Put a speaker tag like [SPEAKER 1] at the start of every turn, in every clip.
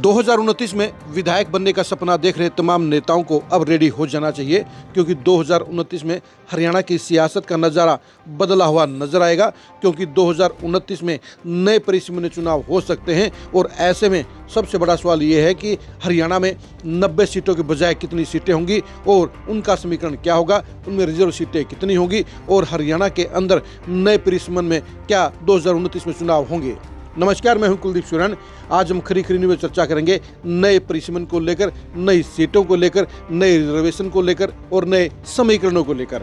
[SPEAKER 1] 2029 में विधायक बनने का सपना देख रहे तमाम नेताओं को अब रेडी हो जाना चाहिए, क्योंकि 2029 में हरियाणा की सियासत का नज़ारा बदला हुआ नजर आएगा। क्योंकि 2029 में नए परिसीमन में चुनाव हो सकते हैं और ऐसे में सबसे बड़ा सवाल ये है कि हरियाणा में 90 सीटों के बजाय कितनी सीटें होंगी और उनका समीकरण क्या होगा, उनमें रिजर्व सीटें कितनी होंगी और हरियाणा के अंदर नए परिसीमन में क्या 2029 में चुनाव होंगे। नमस्कार, मैं हूं कुलदीप सुरन। आज हम खरी न्यूज़ में चर्चा करेंगे नए परिसीमन को लेकर, नई सीटों को लेकर, नए रिजर्वेशन को लेकर और नए समीकरणों को लेकर। –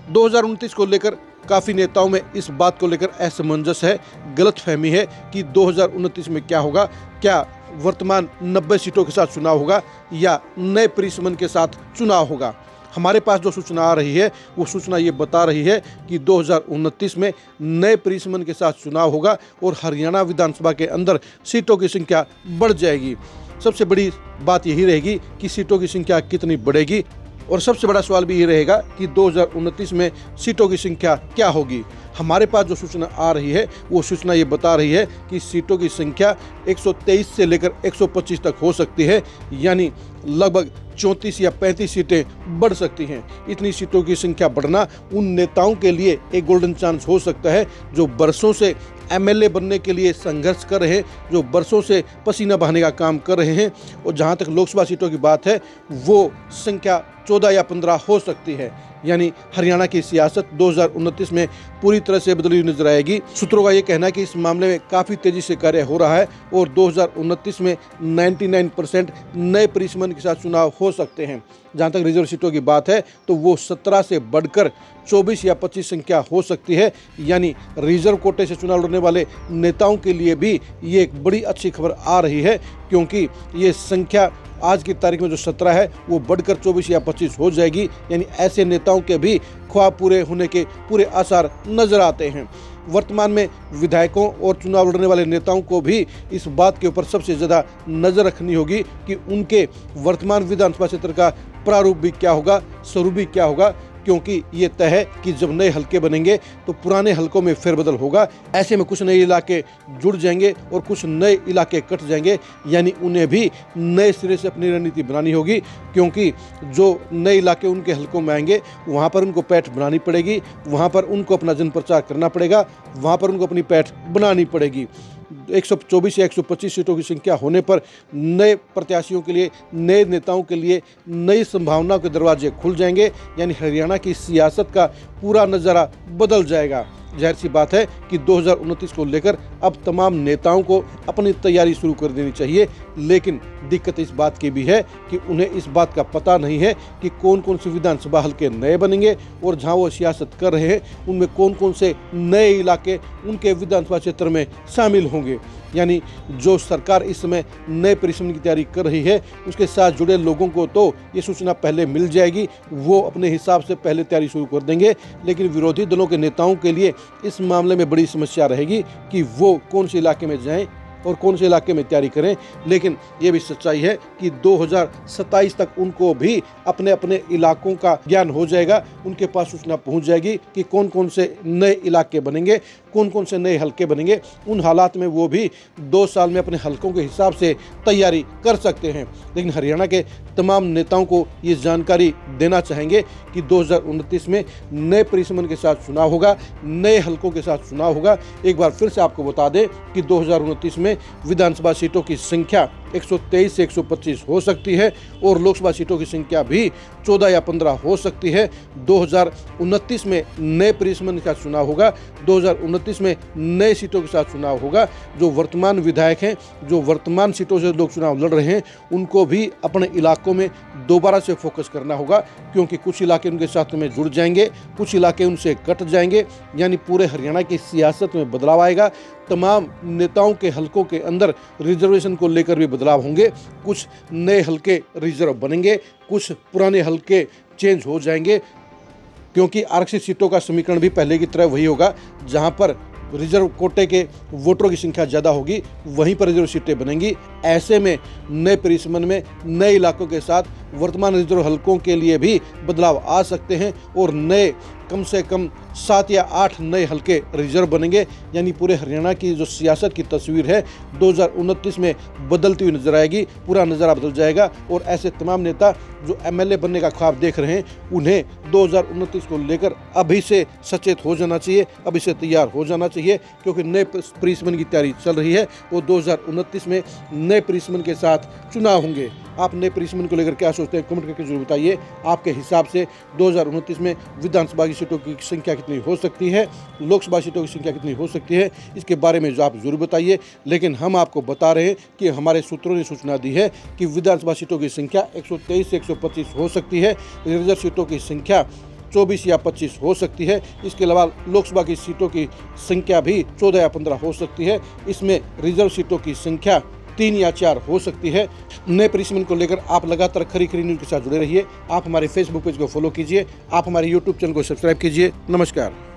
[SPEAKER 1] 2029 को लेकर काफ़ी नेताओं में इस बात को लेकर असमंजस है, गलतफहमी है कि 2029 में क्या होगा। क्या वर्तमान 90 सीटों के साथ चुनाव होगा या नए परिसीमन के साथ चुनाव होगा। हमारे पास जो सूचना आ रही है वो सूचना ये बता रही है कि 2029 में नए परिसीमन के साथ चुनाव होगा और हरियाणा विधानसभा के अंदर सीटों की संख्या बढ़ जाएगी। सबसे बड़ी बात यही रहेगी कि सीटों की संख्या कितनी बढ़ेगी और सबसे बड़ा सवाल भी ये रहेगा कि 2029 में सीटों की संख्या क्या होगी। हमारे पास जो सूचना आ रही है वो सूचना ये बता रही है कि सीटों की संख्या 123 से लेकर 125 तक हो सकती है, यानी लगभग 34 या 35 सीटें बढ़ सकती हैं। इतनी सीटों की संख्या बढ़ना उन नेताओं के लिए एक गोल्डन चांस हो सकता है जो बरसों से एमएलए बनने के लिए संघर्ष कर रहे हैं, जो बरसों से पसीना बहाने का काम कर रहे हैं। और जहां तक लोकसभा सीटों की बात है वो संख्या 14 या 15 हो सकती है, यानी हरियाणा की सियासत 2029 में पूरी तरह से बदली हुई नजर आएगी। सूत्रों का ये कहना है कि इस मामले में काफ़ी तेजी से कार्य हो रहा है और 2029 में 99% नए परिसीमन के साथ चुनाव हो सकते हैं। जहां तक रिजर्व सीटों की बात है तो वो 17 से बढ़कर 24 या 25 संख्या हो सकती है, यानी रिजर्व कोटे से चुनाव लड़ने वाले नेताओं के लिए भी ये एक बड़ी अच्छी खबर आ रही है, क्योंकि ये संख्या आज की तारीख में जो 17 है वो बढ़कर 24 या 25 हो जाएगी। यानी ऐसे नेताओं के भी ख्वाब पूरे होने के पूरे आसार नजर आते हैं। वर्तमान में विधायकों और चुनाव लड़ने वाले नेताओं को भी इस बात के ऊपर सबसे ज़्यादा नज़र रखनी होगी कि उनके वर्तमान विधानसभा क्षेत्र का प्रारूप भी क्या होगा, स्वरूप भी क्या होगा, क्योंकि ये तय है कि जब नए हलके बनेंगे तो पुराने हलकों में फेरबदल होगा। ऐसे में कुछ नए इलाके जुड़ जाएंगे और कुछ नए इलाके कट जाएंगे, यानी उन्हें भी नए सिरे से अपनी रणनीति बनानी होगी। क्योंकि जो नए इलाके उनके हलकों में आएंगे वहाँ पर उनको पैठ बनानी पड़ेगी, वहाँ पर उनको अपना जन प्रचार करना पड़ेगा, वहाँ पर उनको अपनी पैठ बनानी पड़ेगी। 124 या 125 सीटों की संख्या होने पर नए प्रत्याशियों के लिए, नए नेताओं के लिए नई संभावनाओं के दरवाजे खुल जाएंगे, यानी हरियाणा की सियासत का पूरा नज़ारा बदल जाएगा। जाहिर सी बात है कि 2029 को लेकर अब तमाम नेताओं को अपनी तैयारी शुरू कर देनी चाहिए, लेकिन दिक्कत इस बात की भी है कि उन्हें इस बात का पता नहीं है कि कौन कौन से विधानसभा हलके नए बनेंगे और जहां वो सियासत कर रहे हैं उनमें कौन कौन से नए इलाके उनके विधानसभा क्षेत्र में शामिल होंगे। यानी जो सरकार इस समय नए परिसीमन की तैयारी कर रही है उसके साथ जुड़े लोगों को तो ये सूचना पहले मिल जाएगी, वो अपने हिसाब से पहले तैयारी शुरू कर देंगे। लेकिन विरोधी दलों के नेताओं के लिए इस मामले में बड़ी समस्या रहेगी कि वो कौन से इलाके में जाएं और कौन से इलाके में तैयारी करें। लेकिन ये भी सच्चाई है कि 2027 तक उनको भी अपने अपने इलाकों का ज्ञान हो जाएगा, उनके पास सूचना पहुंच जाएगी कि कौन कौन से नए इलाके बनेंगे, कौन कौन से नए हलके बनेंगे। उन हालात में वो भी 2 साल में अपने हलकों के हिसाब से तैयारी कर सकते हैं। लेकिन हरियाणा के तमाम नेताओं को ये जानकारी देना चाहेंगे कि 2029 में नए परिसीमन के साथ चुनाव होगा, नए हलकों के साथ चुनाव होगा। एक बार फिर से आपको बता दें कि 2029 में विधानसभा सीटों की संख्या 123 से 125 हो सकती है और लोकसभा सीटों की संख्या भी 14 या 15 हो सकती है। 2029 में नए परिसीमन का चुनाव होगा, 2029 में नए सीटों के साथ चुनाव होगा। जो वर्तमान विधायक हैं, जो वर्तमान सीटों से लोग चुनाव लड़ रहे हैं, उनको भी अपने इलाकों में दोबारा से फोकस करना होगा, क्योंकि कुछ इलाके उनके साथ में जुड़ जाएंगे, कुछ इलाके उनसे कट जाएंगे, यानी पूरे हरियाणा की सियासत में बदलाव आएगा। तमाम नेताओं के हलकों के अंदर रिजर्वेशन को लेकर भी बदलाव होंगे, कुछ नए हलके रिजर्व बनेंगे, कुछ पुराने हलके चेंज हो जाएंगे, क्योंकि आरक्षित सीटों का समीकरण भी पहले की तरह वही होगा। जहां पर रिजर्व कोटे के वोटरों की संख्या ज़्यादा होगी वहीं पर रिजर्व सीटें बनेंगी। ऐसे में नए परिसीमन में नए इलाकों के साथ वर्तमान रिजर्व हलकों के लिए भी बदलाव आ सकते हैं और नए कम से कम 7 या 8 नए हलके रिजर्व बनेंगे। यानी पूरे हरियाणा की जो सियासत की तस्वीर है 2029 में बदलती हुई नजर आएगी, पूरा नज़ारा बदल जाएगा। और ऐसे तमाम नेता जो एमएलए बनने का ख्वाब देख रहे हैं उन्हें 2029 को लेकर अभी से सचेत हो जाना चाहिए, अभी से तैयार हो जाना चाहिए, क्योंकि नए परिसमन की तैयारी चल रही है और 2029 में नए परिसमन के साथ चुनाव होंगे। आप नए परिसमन को लेकर क्या सोचते हैं, कमेंट करके जरूर बताइए। आपके हिसाब से 2029 में विधानसभा की सीटों की संख्या कितनी हो सकती है, लोकसभा सीटों की संख्या कितनी हो सकती है, इसके बारे में जो आप जरूर बताइए। लेकिन हम आपको बता रहे हैं कि हमारे सूत्रों ने सूचना दी है कि विधानसभा सीटों की संख्या 123 से 125 हो सकती है, रिजर्व सीटों की संख्या 24 या 25 हो सकती है। इसके अलावा लोकसभा की सीटों की संख्या भी 14 या 15 हो सकती है। इसमें रिजर्व सीटों की संख्या 3 या 4 हो सकती है। नए परिसमन को लेकर आप लगातार खरी खरी न्यूज़ के साथ जुड़े रहिए। आप हमारे फेसबुक पेज को फॉलो कीजिए, आप हमारे यूट्यूब चैनल को सब्सक्राइब कीजिए। नमस्कार।